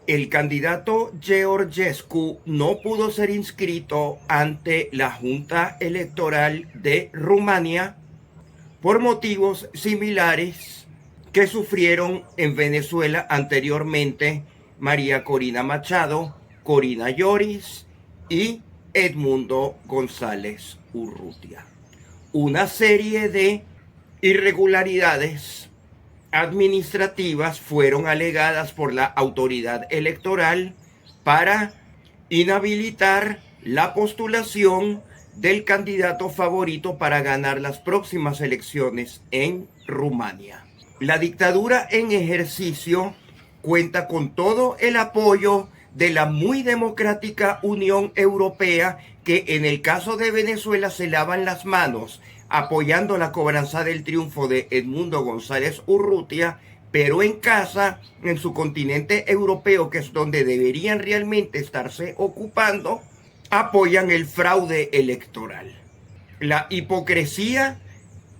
El candidato Georgescu no pudo ser inscrito ante la Junta Electoral de Rumania por motivos similares que sufrieron en Venezuela anteriormente María Corina Machado, Corina Lloris y Edmundo González Urrutia. Una serie de irregularidades administrativas fueron alegadas por la autoridad electoral para inhabilitar la postulación del candidato favorito para ganar las próximas elecciones en Rumania. La dictadura en ejercicio cuenta con todo el apoyo de la muy democrática Unión Europea, que en el caso de Venezuela se lavan las manos apoyando la cobranza del triunfo de Edmundo González Urrutia, pero en casa, en su continente europeo, que es donde deberían realmente estarse ocupando, apoyan el fraude electoral. La hipocresía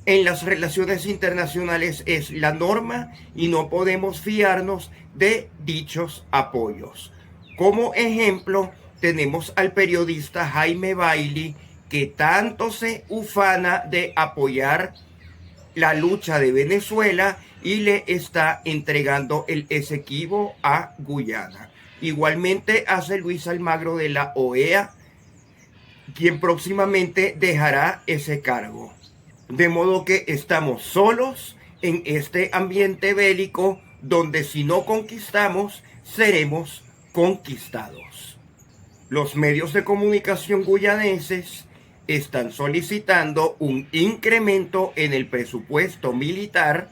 en las relaciones internacionales es la norma y no podemos fiarnos de dichos apoyos. Como ejemplo, tenemos al periodista Jaime Bailey, que tanto se ufana de apoyar la lucha de Venezuela y le está entregando el Esequibo a Guyana. Igualmente hace Luis Almagro de la OEA, quien próximamente dejará ese cargo. De modo que estamos solos en este ambiente bélico donde si no conquistamos, seremos conquistados. Los medios de comunicación guyaneses están solicitando un incremento en el presupuesto militar,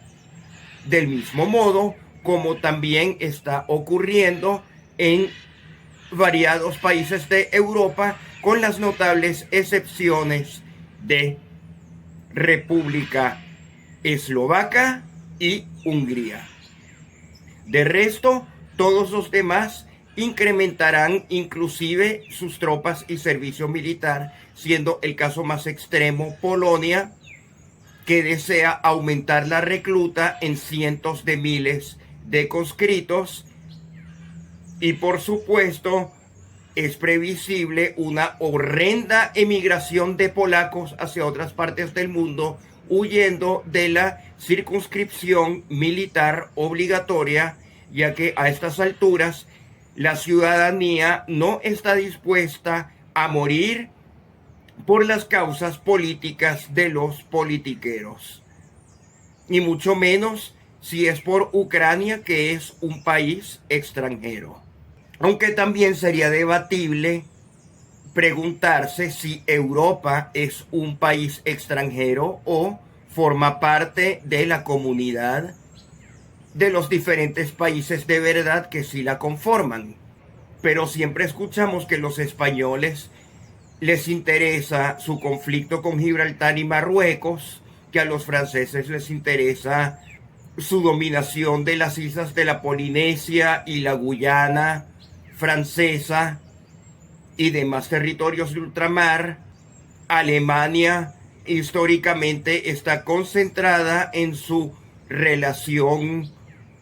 del mismo modo como también está ocurriendo en variados países de Europa, con las notables excepciones de República Eslovaca y Hungría. De resto, todos los demás incrementarán inclusive sus tropas y servicio militar, siendo el caso más extremo Polonia, que desea aumentar la recluta en cientos de miles de conscriptos, y por supuesto es previsible una horrenda emigración de polacos hacia otras partes del mundo, huyendo de la circunscripción militar obligatoria, ya que a estas alturas la ciudadanía no está dispuesta a morir por las causas políticas de los politiqueros, y mucho menos si es por Ucrania, que es un país extranjero. Aunque también sería debatible preguntarse si Europa es un país extranjero o forma parte de la comunidad de los diferentes países de verdad que sí la conforman. Pero siempre escuchamos que los españoles les interesa su conflicto con Gibraltar y Marruecos, que a los franceses les interesa su dominación de las islas de la Polinesia y la Guyana francesa y demás territorios de ultramar. Alemania históricamente está concentrada en su relación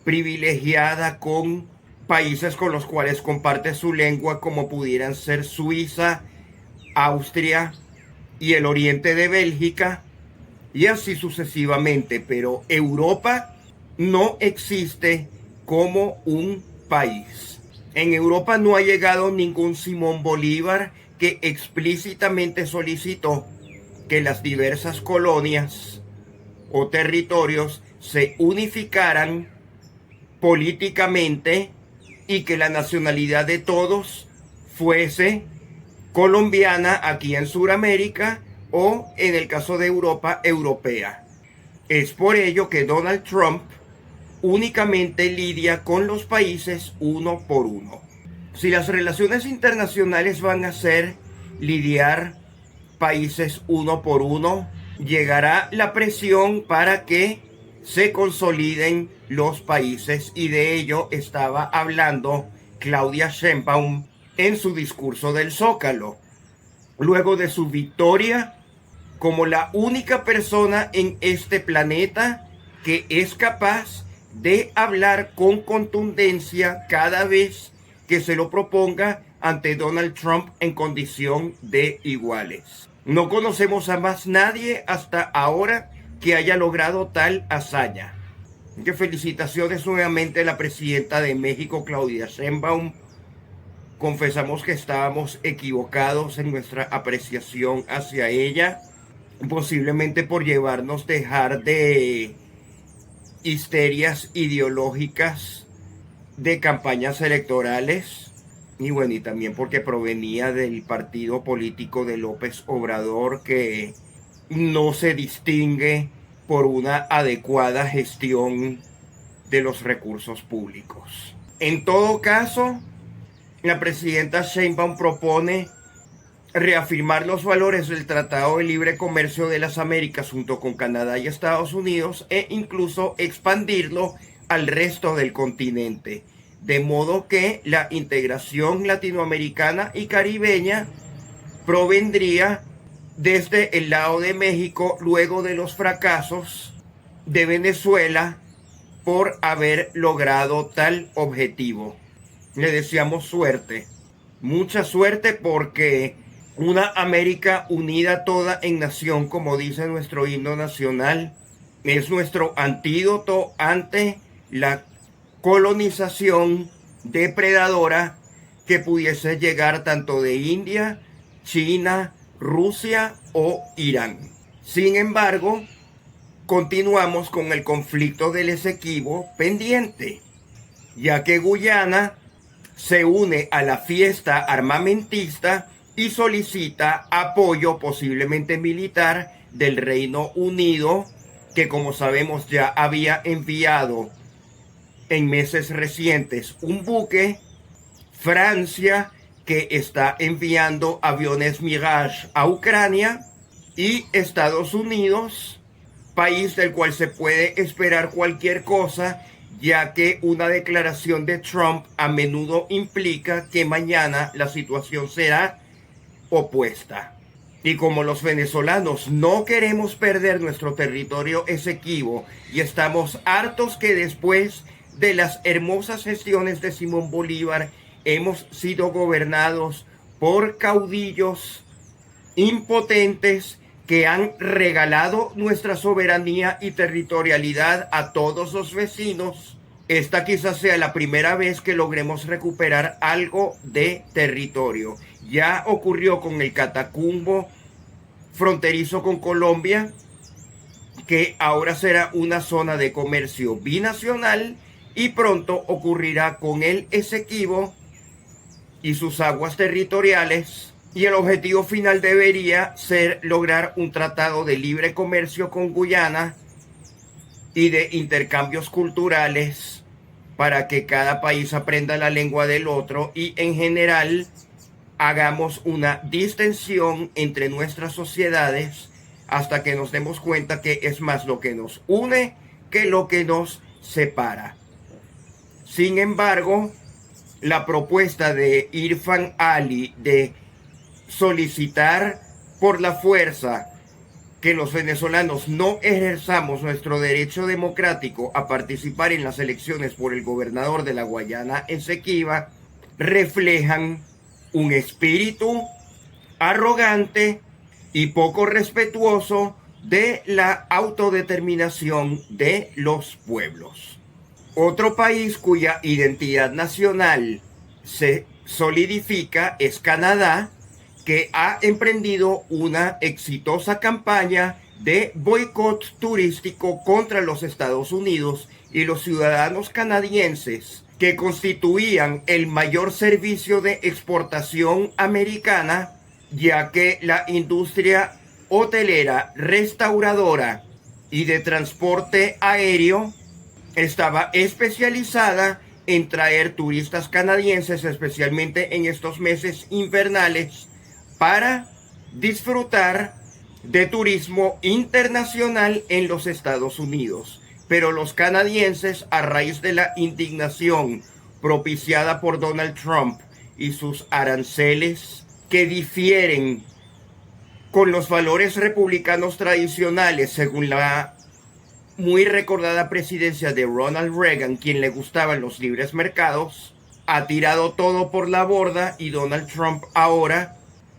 privilegiada con países con los cuales comparte su lengua, como pudieran ser Suiza, Austria y el oriente de Bélgica, y así sucesivamente. Pero Europa no existe como un país. En Europa no ha llegado ningún Simón Bolívar que explícitamente solicitó que las diversas colonias o territorios se unificaran políticamente y que la nacionalidad de todos fuese colombiana aquí en Sudamérica, o en el caso de Europa, europea. Es por ello que Donald Trump únicamente lidia con los países uno por uno. Si las relaciones internacionales van a ser lidiar países uno por uno, llegará la presión para que se consoliden los países, y de ello estaba hablando Claudia Sheinbaum en su discurso del Zócalo, luego de su victoria como la única persona en este planeta que es capaz de hablar con contundencia cada vez que se lo proponga ante Donald Trump en condición de iguales. No conocemos a más nadie hasta ahora que haya logrado tal hazaña. Que felicitaciones nuevamente a la presidenta de México, Claudia Sheinbaum. Confesamos que estábamos equivocados en nuestra apreciación hacia ella, posiblemente por llevarnos dejar de histerias ideológicas de campañas electorales, y bueno, y también porque provenía del partido político de López Obrador, que no se distingue por una adecuada gestión de los recursos públicos. En todo caso, la presidenta Sheinbaum propone reafirmar los valores del Tratado de Libre Comercio de las Américas junto con Canadá y Estados Unidos e incluso expandirlo al resto del continente, de modo que la integración latinoamericana y caribeña provendría desde el lado de México luego de los fracasos de Venezuela por haber logrado tal objetivo. Le deseamos suerte, mucha suerte, porque una América unida toda en nación, como dice nuestro himno nacional, es nuestro antídoto ante la colonización depredadora que pudiese llegar tanto de India, China, Rusia o Irán. Sin embargo, continuamos con el conflicto del Esequibo pendiente, ya que Guyana se une a la fiesta armamentista y solicita apoyo posiblemente militar del Reino Unido, que como sabemos ya había enviado en meses recientes un buque, Francia, que está enviando aviones Mirage a Ucrania, y Estados Unidos, país del cual se puede esperar cualquier cosa, ya que una declaración de Trump a menudo implica que mañana la situación será opuesta. Y como los venezolanos no queremos perder nuestro territorio Esequibo y estamos hartos que después de las hermosas gestiones de Simón Bolívar hemos sido gobernados por caudillos impotentes que han regalado nuestra soberanía y territorialidad a todos los vecinos, esta quizás sea la primera vez que logremos recuperar algo de territorio. Ya ocurrió con el Catacumbo fronterizo con Colombia, que ahora será una zona de comercio binacional, y pronto ocurrirá con el Esequibo y sus aguas territoriales, y el objetivo final debería ser lograr un tratado de libre comercio con Guyana y de intercambios culturales para que cada país aprenda la lengua del otro y en general hagamos una distensión entre nuestras sociedades hasta que nos demos cuenta que es más lo que nos une que lo que nos separa. Sin embargo, la propuesta de Irfan Ali de solicitar por la fuerza que los venezolanos no ejerzamos nuestro derecho democrático a participar en las elecciones por el gobernador de la Guayana Esequiba reflejan un espíritu arrogante y poco respetuoso de la autodeterminación de los pueblos. Otro país cuya identidad nacional se solidifica es Canadá, que ha emprendido una exitosa campaña de boicot turístico contra los Estados Unidos y los ciudadanos canadienses, que constituían el mayor servicio de exportación americana, ya que la industria hotelera, restauradora y de transporte aéreo estaba especializada en traer turistas canadienses, especialmente en estos meses invernales, para disfrutar de turismo internacional en los Estados Unidos. Pero los canadienses, a raíz de la indignación propiciada por Donald Trump y sus aranceles que difieren con los valores republicanos tradicionales, según la muy recordada presidencia de Ronald Reagan, quien le gustaban los libres mercados, ha tirado todo por la borda y Donald Trump ahora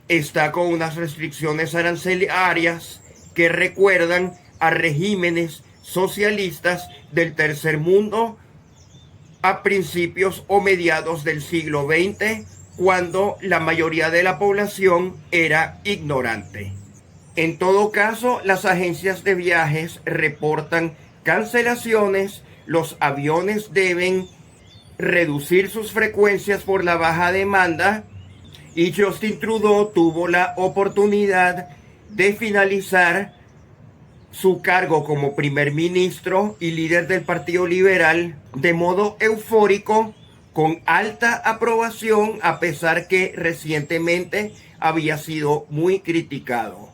está con unas restricciones arancelarias que recuerdan a regímenes socialistas del tercer mundo a principios o mediados del siglo XX, cuando la mayoría de la población era ignorante. En todo caso, las agencias de viajes reportan cancelaciones, los aviones deben reducir sus frecuencias por la baja demanda y Justin Trudeau tuvo la oportunidad de finalizar su cargo como primer ministro y líder del Partido Liberal de modo eufórico, con alta aprobación, a pesar que recientemente había sido muy criticado,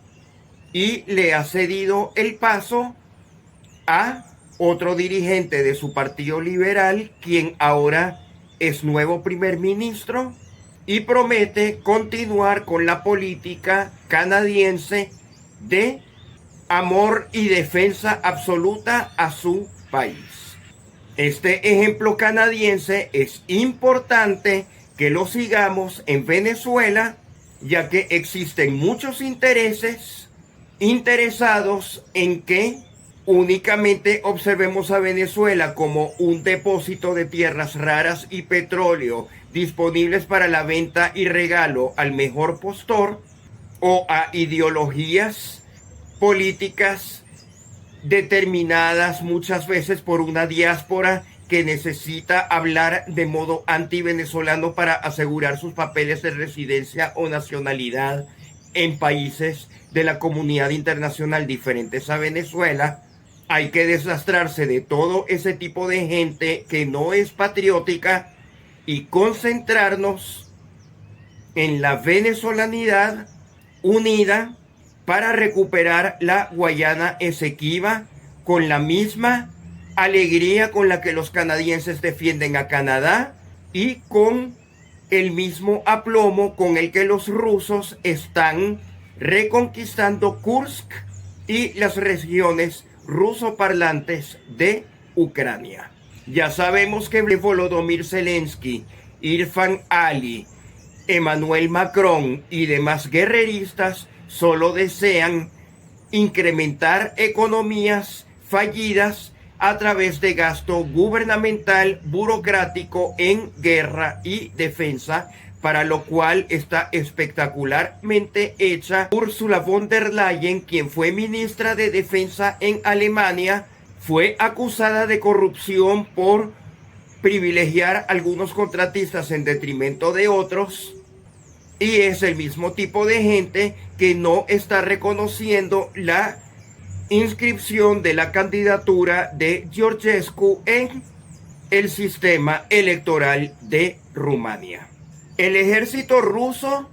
y le ha cedido el paso a otro dirigente de su Partido Liberal, quien ahora es nuevo primer ministro y promete continuar con la política canadiense de amor y defensa absoluta a su país. Este ejemplo canadiense es importante que lo sigamos en Venezuela, ya que existen muchos interesados en que únicamente observemos a Venezuela como un depósito de tierras raras y petróleo disponibles para la venta y regalo al mejor postor, o a ideologías políticas determinadas muchas veces por una diáspora que necesita hablar de modo anti-venezolano para asegurar sus papeles de residencia o nacionalidad en países de la comunidad internacional diferentes a Venezuela. Hay que desastrarse de todo ese tipo de gente que no es patriótica y concentrarnos en la venezolanidad unida para recuperar la Guayana Esequiba con la misma alegría con la que los canadienses defienden a Canadá y con el mismo aplomo con el que los rusos están reconquistando Kursk y las regiones rusoparlantes de Ucrania. Ya sabemos que Volodymyr Zelensky, Irfan Ali, Emmanuel Macron y demás guerreristas solo desean incrementar economías fallidas a través de gasto gubernamental burocrático en guerra y defensa, para lo cual está espectacularmente hecha Ursula von der Leyen, quien fue ministra de Defensa en Alemania. Fue acusada de corrupción por privilegiar a algunos contratistas en detrimento de otros, y es el mismo tipo de gente que no está reconociendo la inscripción de la candidatura de Georgescu en el sistema electoral de Rumania. El ejército ruso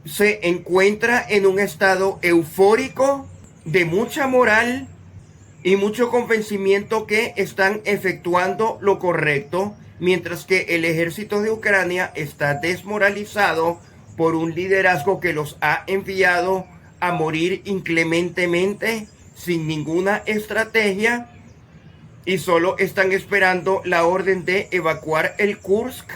se encuentra en un estado eufórico de mucha moral y mucho convencimiento que están efectuando lo correcto, mientras que el ejército de Ucrania está desmoralizado por un liderazgo que los ha enviado a morir inclementemente, sin ninguna estrategia, y solo están esperando la orden de evacuar el Kursk,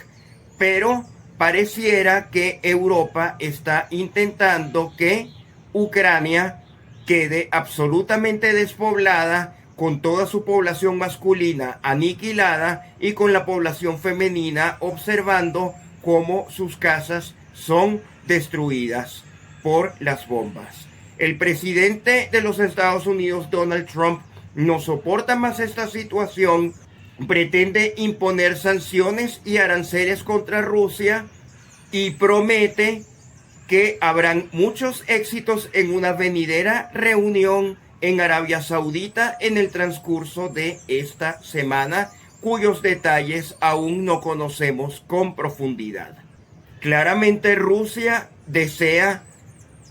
pero pareciera que Europa está intentando que Ucrania quede absolutamente despoblada, con toda su población masculina aniquilada y con la población femenina observando cómo sus casas son destruidas por las bombas. El presidente de los Estados Unidos, Donald Trump, no soporta más esta situación, pretende imponer sanciones y aranceles contra Rusia y promete que habrán muchos éxitos en una venidera reunión en Arabia Saudita en el transcurso de esta semana, cuyos detalles aún no conocemos con profundidad. Claramente Rusia desea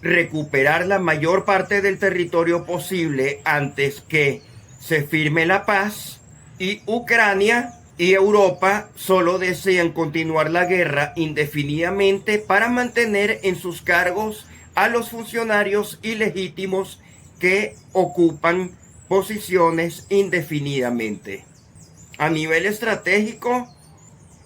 recuperar la mayor parte del territorio posible antes que se firme la paz, y Ucrania y Europa solo desean continuar la guerra indefinidamente para mantener en sus cargos a los funcionarios ilegítimos que ocupan posiciones indefinidamente. A nivel estratégico,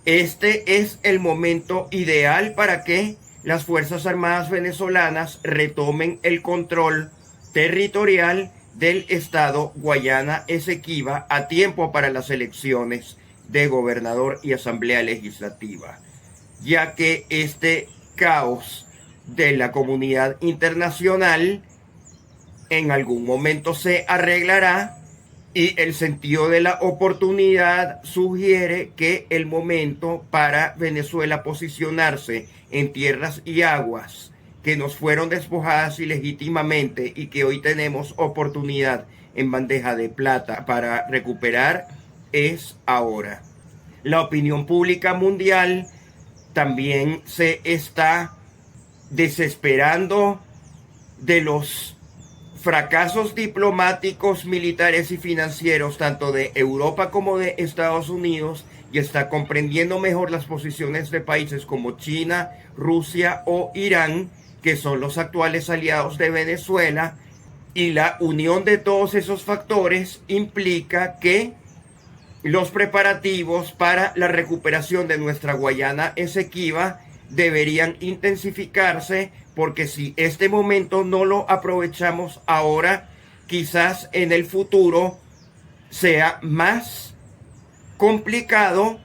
Este es el momento ideal para que las Fuerzas Armadas venezolanas retomen el control territorial del estado Guayana Esequiba a tiempo para las elecciones de gobernador y asamblea legislativa, ya que este caos de la comunidad internacional en algún momento se arreglará, y el sentido de la oportunidad sugiere que el momento para Venezuela posicionarse en tierras y aguas que nos fueron despojadas ilegítimamente y que hoy tenemos oportunidad en bandeja de plata para recuperar es ahora. La opinión pública mundial también se está desesperando de los fracasos diplomáticos, militares y financieros tanto de Europa como de Estados Unidos, y está comprendiendo mejor las posiciones de países como China, Rusia o Irán, que son los actuales aliados de Venezuela, y la unión de todos esos factores implica que los preparativos para la recuperación de nuestra Guayana Esequiba deberían intensificarse, porque si este momento no lo aprovechamos ahora, quizás en el futuro sea más complicado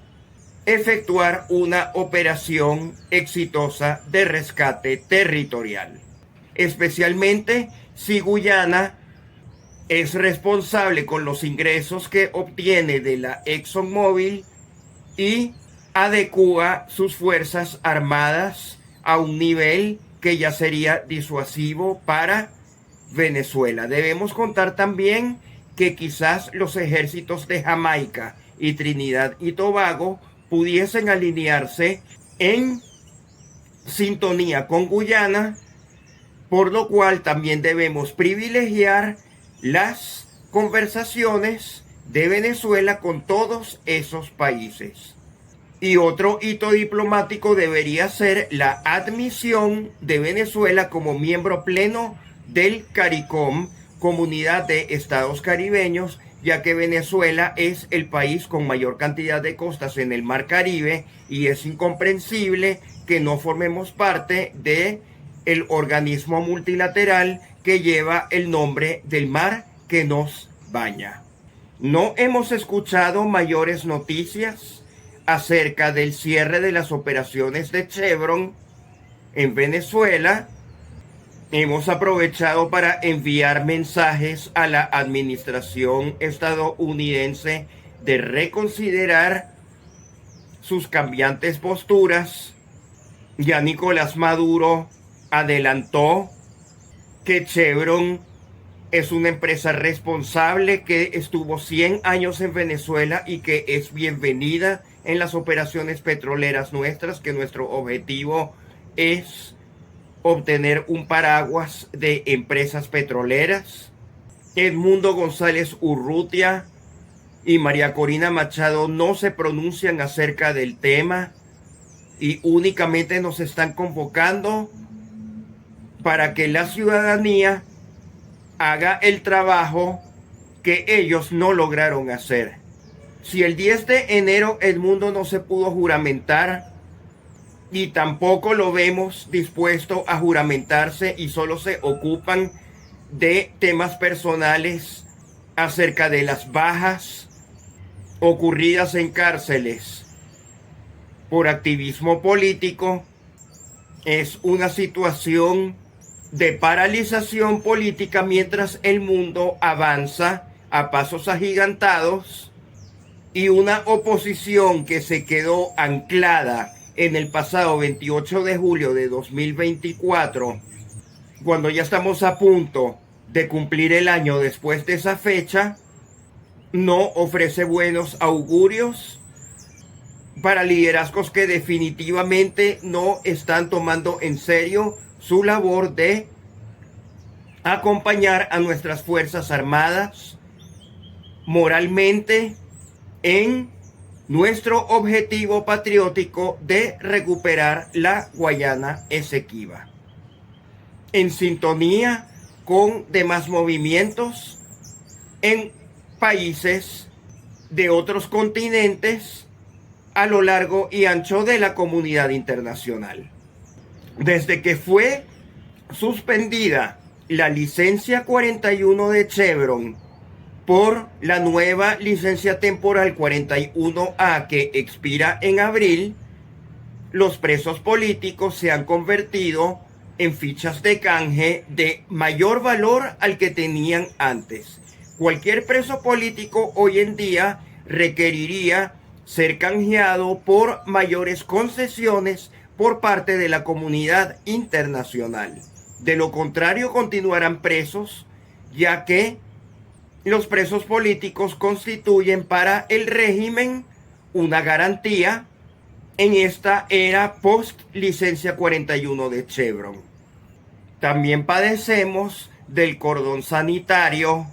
efectuar una operación exitosa de rescate territorial, especialmente si Guyana es responsable con los ingresos que obtiene de la ExxonMobil y adecúa sus fuerzas armadas a un nivel que ya sería disuasivo para Venezuela. Debemos contar también que quizás los ejércitos de Jamaica y Trinidad y Tobago pudiesen alinearse en sintonía con Guyana, por lo cual también debemos privilegiar las conversaciones de Venezuela con todos esos países. Y otro hito diplomático debería ser la admisión de Venezuela como miembro pleno del CARICOM, Comunidad de Estados Caribeños, ya que Venezuela es el país con mayor cantidad de costas en el Mar Caribe, y es incomprensible que no formemos parte de el organismo multilateral que lleva el nombre del mar que nos baña. No hemos escuchado mayores noticias acerca del cierre de las operaciones de Chevron en Venezuela. Hemos aprovechado para enviar mensajes a la administración estadounidense de reconsiderar sus cambiantes posturas. Ya Nicolás Maduro adelantó que Chevron es una empresa responsable que estuvo 100 años en Venezuela y que es bienvenida en las operaciones petroleras nuestras, que nuestro objetivo es obtener un paraguas de empresas petroleras. Edmundo González Urrutia y María Corina Machado no se pronuncian acerca del tema y únicamente nos están convocando para que la ciudadanía haga el trabajo que ellos no lograron hacer. Si el 10 de enero Edmundo no se pudo juramentar, y tampoco lo vemos dispuesto a juramentarse, y solo se ocupan de temas personales acerca de las bajas ocurridas en cárceles por activismo político, es una situación de paralización política mientras el mundo avanza a pasos agigantados, y una oposición que se quedó anclada en el pasado 28 de julio de 2024, cuando ya estamos a punto de cumplir el año después de esa fecha, no ofrece buenos augurios para liderazgos que definitivamente no están tomando en serio su labor de acompañar a nuestras Fuerzas Armadas moralmente en nuestro objetivo patriótico de recuperar la Guayana Esequiba, en sintonía con demás movimientos en países de otros continentes a lo largo y ancho de la comunidad internacional. Desde que fue suspendida la licencia 41 de Chevron por la nueva licencia temporal 41A que expira en abril, los presos políticos se han convertido en fichas de canje de mayor valor al que tenían antes. Cualquier preso político hoy en día requeriría ser canjeado por mayores concesiones por parte de la comunidad internacional. De lo contrario, continuarán presos, ya que los presos políticos constituyen para el régimen una garantía en esta era post licencia 41 de Chevron. También padecemos del cordón sanitario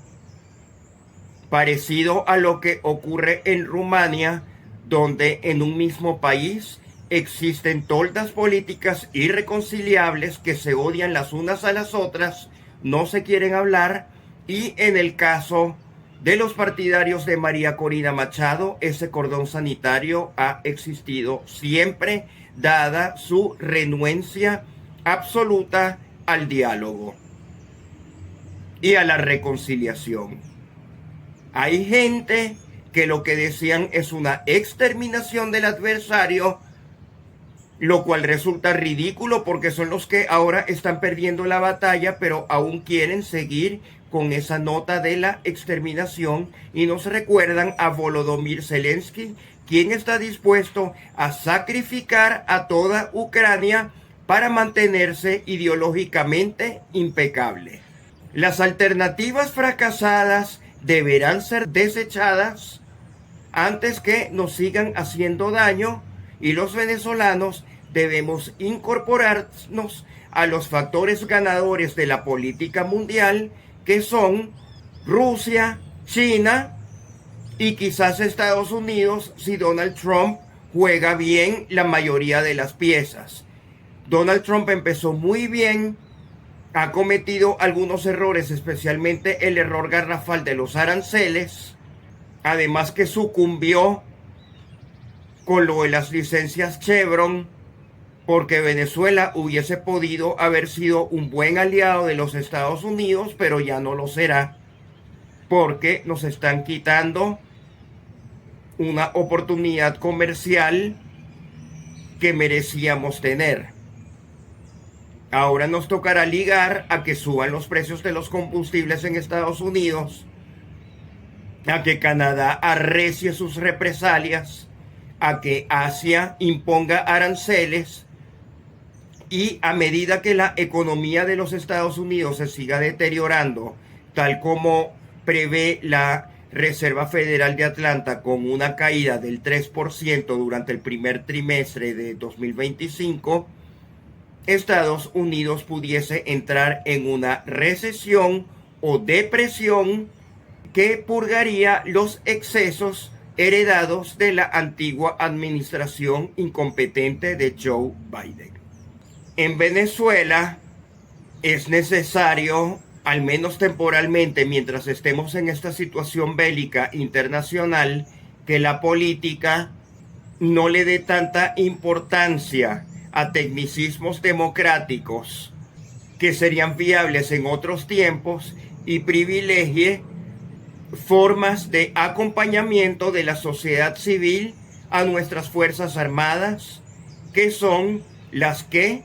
parecido a lo que ocurre en Rumania, donde en un mismo país existen toldas políticas irreconciliables que se odian las unas a las otras, no se quieren hablar, y en el caso de los partidarios de María Corina Machado, ese cordón sanitario ha existido siempre, dada su renuencia absoluta al diálogo y a la reconciliación. Hay gente que lo que desean es una exterminación del adversario, lo cual resulta ridículo porque son los que ahora están perdiendo la batalla, pero aún quieren seguir con esa nota de la exterminación y nos recuerdan a Volodymyr Zelensky, quien está dispuesto a sacrificar a toda Ucrania para mantenerse ideológicamente impecable. Las alternativas fracasadas deberán ser desechadas antes que nos sigan haciendo daño, y los venezolanos debemos incorporarnos a los factores ganadores de la política mundial, que son Rusia, China y quizás Estados Unidos si Donald Trump juega bien la mayoría de las piezas. Donald Trump empezó muy bien, ha cometido algunos errores, especialmente el error garrafal de los aranceles, además que sucumbió con lo de las licencias Chevron, porque Venezuela hubiese podido haber sido un buen aliado de los Estados Unidos, pero ya no lo será, porque nos están quitando una oportunidad comercial que merecíamos tener. Ahora nos tocará ligar a que suban los precios de los combustibles en Estados Unidos, a que Canadá arrecie sus represalias, a que Asia imponga aranceles, y a medida que la economía de los Estados Unidos se siga deteriorando, tal como prevé la Reserva Federal de Atlanta, con una caída del 3% durante el primer trimestre de 2025, Estados Unidos pudiese entrar en una recesión o depresión que purgaría los excesos heredados de la antigua administración incompetente de Joe Biden. En Venezuela es necesario, al menos temporalmente, mientras estemos en esta situación bélica internacional, que la política no le dé tanta importancia a tecnicismos democráticos que serían viables en otros tiempos y privilegie formas de acompañamiento de la sociedad civil a nuestras Fuerzas Armadas, que son las que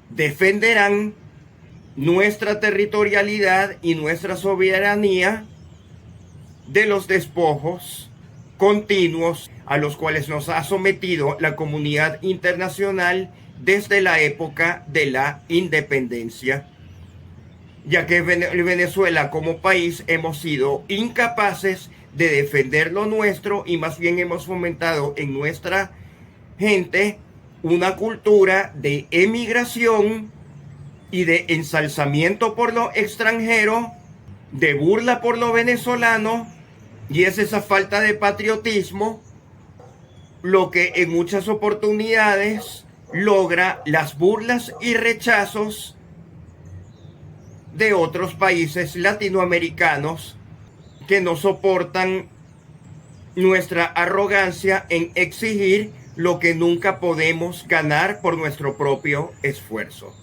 defenderán nuestra territorialidad y nuestra soberanía de los despojos continuos a los cuales nos ha sometido la comunidad internacional desde la época de la independencia, ya que Venezuela como país hemos sido incapaces de defender lo nuestro y más bien hemos fomentado en nuestra gente una cultura de emigración y de ensalzamiento por lo extranjero, de burla por lo venezolano, y es esa falta de patriotismo lo que en muchas oportunidades logra las burlas y rechazos de otros países latinoamericanos que no soportan nuestra arrogancia en exigir lo que nunca podemos ganar por nuestro propio esfuerzo.